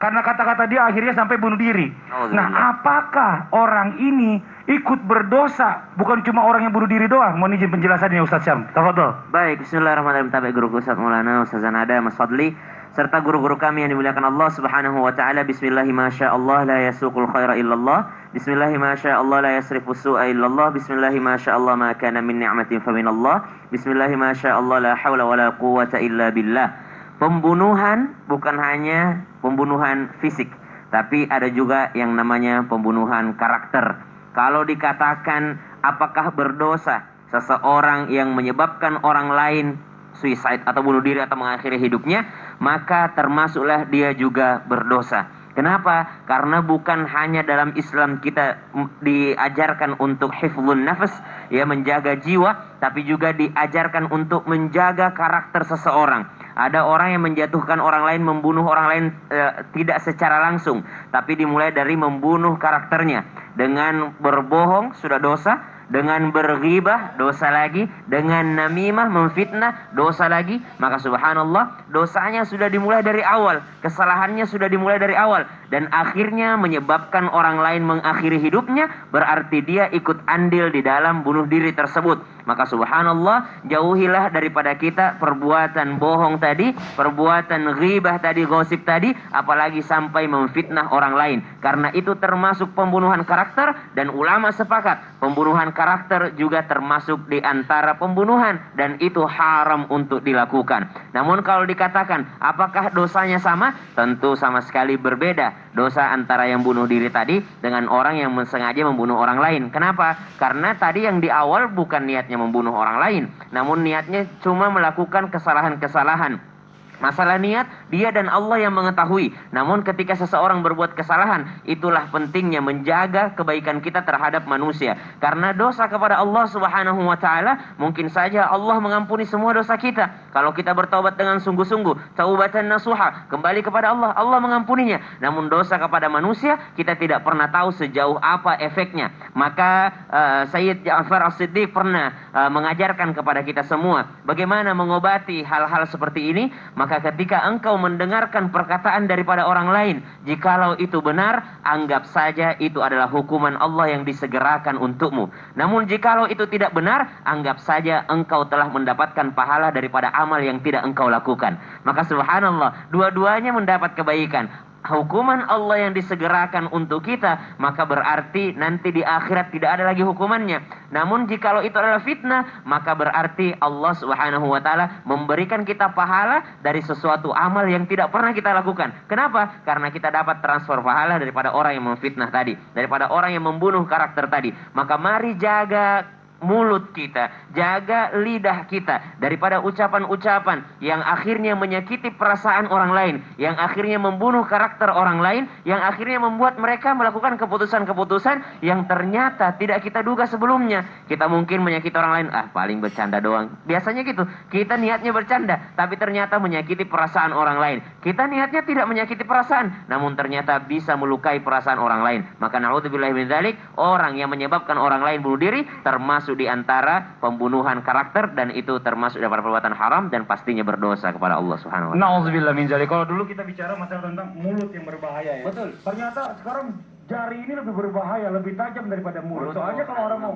Karena kata-kata dia akhirnya sampai bunuh diri. Nah, apakah orang ini ikut berdosa? Bukan cuma orang yang bunuh diri doang. Mohon izin penjelasannya Ustaz Syam. Tafadhol. Baik, bismillahirrahmanirrahim. Tabi guru Ustaz Maulana, Ustaz Zanada, Mas Fadli, serta guru-guru kami yang dimuliakan Allah Subhanahu wa taala. Bismillahi masyaallah la yasuqul khaira illallah. Bismillahi masyaallah la yasrifu su'a illallah. Bismillahi masyaallah ma kana min ni'matin fa minallah. Bismillahi masyaallah la haula wala quwwata illa billah. Pembunuhan bukan hanya pembunuhan fisik, tapi ada juga yang namanya pembunuhan karakter. Kalau dikatakan apakah berdosa seseorang yang menyebabkan orang lain suicide atau bunuh diri atau mengakhiri hidupnya, maka termasuklah dia juga berdosa. Kenapa? Karena bukan hanya dalam Islam kita diajarkan untuk hifdzun nafas, ya, menjaga jiwa, tapi juga diajarkan untuk menjaga karakter seseorang. Ada orang yang menjatuhkan orang lain, membunuh orang lain tidak secara langsung, tapi dimulai dari membunuh karakternya. Dengan berbohong sudah dosa, dengan berghibah dosa lagi, dengan namimah memfitnah dosa lagi. Maka subhanallah, dosanya sudah dimulai dari awal, kesalahannya sudah dimulai dari awal, dan akhirnya menyebabkan orang lain mengakhiri hidupnya, berarti dia ikut andil di dalam bunuh diri tersebut. Maka subhanallah, jauhilah daripada kita perbuatan bohong tadi, perbuatan ghibah tadi, gosip tadi, apalagi sampai memfitnah orang lain, karena itu termasuk pembunuhan karakter. Dan ulama sepakat, pembunuhan karakter juga termasuk di antara pembunuhan, dan itu haram untuk dilakukan. Namun kalau dikatakan apakah dosanya sama, tentu sama sekali berbeda dosa antara yang bunuh diri tadi dengan orang yang sengaja membunuh orang lain. Kenapa? Karena tadi yang di awal bukan niatnya membunuh orang lain, namun niatnya cuma melakukan kesalahan-kesalahan. Masalah niat, dia dan Allah yang mengetahui. Namun ketika seseorang berbuat kesalahan, itulah pentingnya menjaga kebaikan kita terhadap manusia. Karena dosa kepada Allah Subhanahu wa taala, mungkin saja Allah mengampuni semua dosa kita kalau kita bertaubat dengan sungguh-sungguh, taubatan nasuha, kembali kepada Allah, Allah mengampuninya. Namun dosa kepada manusia, kita tidak pernah tahu sejauh apa efeknya. Maka Sayyid Ja'far As-Siddiq pernah mengajarkan kepada kita semua bagaimana mengobati hal-hal seperti ini. Maka ketika engkau mendengarkan perkataan daripada orang lain, jikalau itu benar, anggap saja itu adalah hukuman Allah yang disegerakan untukmu. Namun jikalau itu tidak benar, anggap saja engkau telah mendapatkan pahala daripada amal yang tidak engkau lakukan. Maka subhanallah, dua-duanya mendapat kebaikan. Hukuman Allah yang disegerakan untuk kita, maka berarti nanti di akhirat tidak ada lagi hukumannya. Namun jikalau itu adalah fitnah, maka berarti Allah Subhanahu wa taala memberikan kita pahala dari sesuatu amal yang tidak pernah kita lakukan. Kenapa? Karena kita dapat transfer pahala daripada orang yang memfitnah tadi, daripada orang yang membunuh karakter tadi. Maka mari jaga mulut kita, jaga lidah kita daripada ucapan-ucapan yang akhirnya menyakiti perasaan orang lain, yang akhirnya membunuh karakter orang lain, yang akhirnya membuat mereka melakukan keputusan-keputusan yang ternyata tidak kita duga sebelumnya. Kita mungkin menyakiti orang lain, paling bercanda doang. Biasanya gitu, kita niatnya bercanda, tapi ternyata menyakiti perasaan orang lain. Kita niatnya tidak menyakiti perasaan, namun ternyata bisa melukai perasaan orang lain. Maka na'udzubillahi min dzalik, orang yang menyebabkan orang lain bunuh diri termasuk di antara pembunuhan karakter, dan itu termasuk daripada perbuatan haram dan pastinya berdosa kepada Allah Subhanahu wa taala. Nauzubillah min dzalik. Kalau dulu kita bicara masalah tentang mulut yang berbahaya, ya. Betul. Ternyata sekarang jari ini lebih berbahaya, lebih tajam daripada mulut. Soalnya kalau orang mau